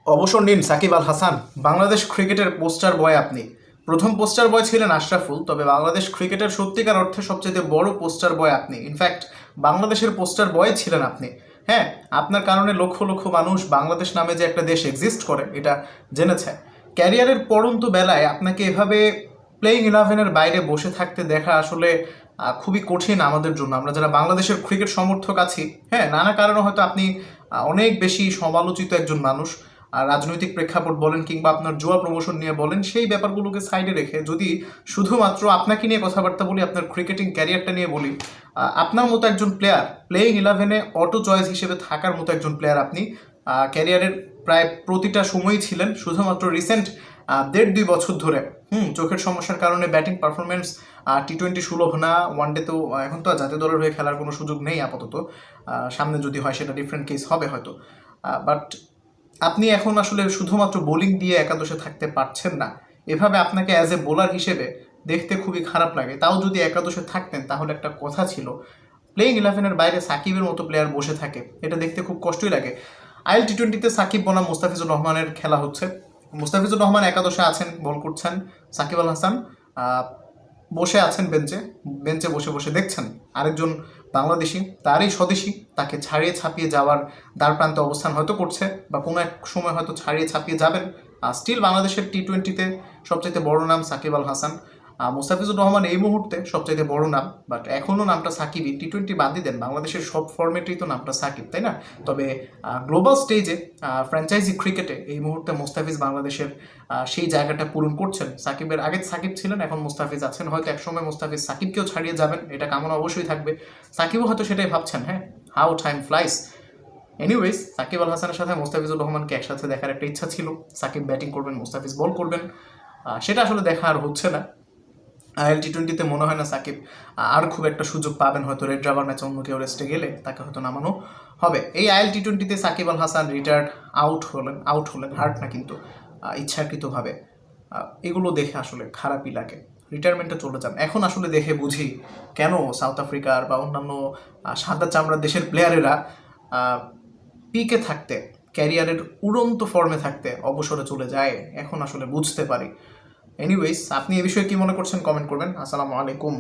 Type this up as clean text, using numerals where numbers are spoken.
অবসর নিন সাকিব আল হাসান। বাংলাদেশ ক্রিকেটের পোস্টার বয় আপনি। প্রথম পোস্টার বয় ছিলেন আশরাফুল, তবে বাংলাদেশ ক্রিকেটের সত্যিকার অর্থে সবচেয়ে বড় পোস্টার বয় আপনি। ইনফ্যাক্ট বাংলাদেশের পোস্টার বয় ছিলেন আপনি। হ্যাঁ, আপনার কারণে লক্ষ লক্ষ মানুষ বাংলাদেশ নামে যে একটা দেশ এক্সিস্ট করে এটা জেনেছে। ক্যারিয়ারের পড়ন্ত বেলায় আপনাকে এভাবে প্লেইং ইলেভেনের বাইরে বসে থাকতে দেখা আসলে খুবই কঠিন আমাদের জন্য, আমরা যারা বাংলাদেশের ক্রিকেট সমর্থক আছি। হ্যাঁ, নানা কারণে হয়তো আপনি অনেক বেশি সমালোচিত একজন মানুষ। আর রাজনৈতিক প্রেক্ষাপট বলেন কিংবা আপনার জুয়া প্রমোশন নিয়ে বলেন, সেই ব্যাপারগুলোকে সাইডে রেখে যদি শুধুমাত্র আপনাকে নিয়ে কথাবার্তা বলি, আপনার ক্রিকেটিং ক্যারিয়ারটা নিয়ে বলি, আপনার মতো একজন প্লেয়ার প্লেইং ইলেভেনে অটো চয়েস হিসেবে থাকার মতো একজন প্লেয়ার আপনি ক্যারিয়ারের প্রায় প্রতিটা সময়ই ছিলেন। শুধুমাত্র রিসেন্ট 1.5-2 বছর ধরে চোখের সমস্যার কারণে ব্যাটিং পারফরমেন্স টি-20 সুলভ না, ওয়ানডে তো এখন তো আর জাতীয় দলের হয়ে খেলার কোনো সুযোগ নেই আপাতত। সামনে যদি হয় সেটা ডিফারেন্ট কেস হবে হয়তো, বাট আপনি এখন আসলে শুধুমাত্র বোলিং দিয়ে একাদশে থাকতে পারছেন না। এভাবে আপনাকে অ্যাজ এ বোলার হিসেবে দেখতে খুবই খারাপ লাগে। তাও যদি একাদশে থাকতেন তাহলে একটা কথা ছিল, প্লেইং ইলেভেনের বাইরে সাকিবের মতো প্লেয়ার বসে থাকে, এটা দেখতে খুব কষ্টই লাগে। আইএল টি-20তে সাকিব বনাম মুস্তাফিজুর রহমানের খেলা হচ্ছে। মুস্তাফিজুর রহমান একাদশে আছেন, বল করছেন। সাকিব আল হাসান বসে আছেন বেঞ্চে, বেঞ্চে বসে বসে দেখছেন আরেকজন বাংলাদেশি, তারই স্বদেশি, তাকে ছাড়িয়ে ছাপিয়ে যাওয়ার দ্বারপ্রান্তে অবস্থান হয়তো করছে, বা কোনো এক সময় হয়তো ছাড়িয়ে ছাপিয়ে যাবেন। স্টিল বাংলাদেশের টি-20তে সবচাইতে বড় নাম সাকিব আল হাসান। মুস্তাফিজুর রহমান এই মুহূর্তে সবচাইতে বড় নাম, বাট এখনও নামটা সাকিবই। টি-20 বাদ দেন, বাংলাদেশের সব ফরম্যাটেই তো নামটা সাকিব, তাই না? তবে গ্লোবাল স্টেজে ফ্র্যাঞ্চাইজি ক্রিকেটে এই মুহূর্তে মুস্তাফিজ বাংলাদেশের সেই জায়গাটা পূরণ করছেন। সাকিবের আগে সাকিব ছিলেন, এখন মুস্তাফিজ আছেন। হয়তো একসময় মুস্তাফিজ সাকিবকেও ছাড়িয়ে যাবেন, এটা কামনা অবশ্যই থাকবে। সাকিবও হয়তো সেটাই ভাবছেন। হ্যাঁ, how time flies. Anyways, Shakib Al হাসানের সাথে মুস্তাফিজুর রহমানকে একসাথে দেখার একটা ইচ্ছা ছিল। সাকিব ব্যাটিং করবেন, মুস্তাফিজ বল করবেন, সেটা আসলে দেখা আর হচ্ছে না। আইএল টি-20তে মনে হয় না সাকিব আর খুব একটা সুযোগ পাবেন। হয়তো রেড রাবার ম্যাচে অন্য কেউ রেস্টে গেলে তাকে হয়তো নামানো হবে। এই IL টি-20তে Shakib Al Hasan retired out হলেন, হার্ট না কিন্তু ইচ্ছাকৃতভাবে। এগুলো দেখে আসলে খারাপই লাগে। রিটায়ারমেন্টে চলে যান, এখন আসলে দেখে বুঝি কেন সাউথ আফ্রিকার বা অন্যান্য সাদা চামড়ার দেশের প্লেয়ারেরা পিকে থাকতে, ক্যারিয়ারের উড়ন্ত ফর্মে থাকতে অবসরে চলে যায়। এখন আসলে বুঝতে পারি। এনিওয়েজ, আপনি এ বিষয়ে কি মনে করছেন কমেন্ট করবেন। আসসালামু আলাইকুম।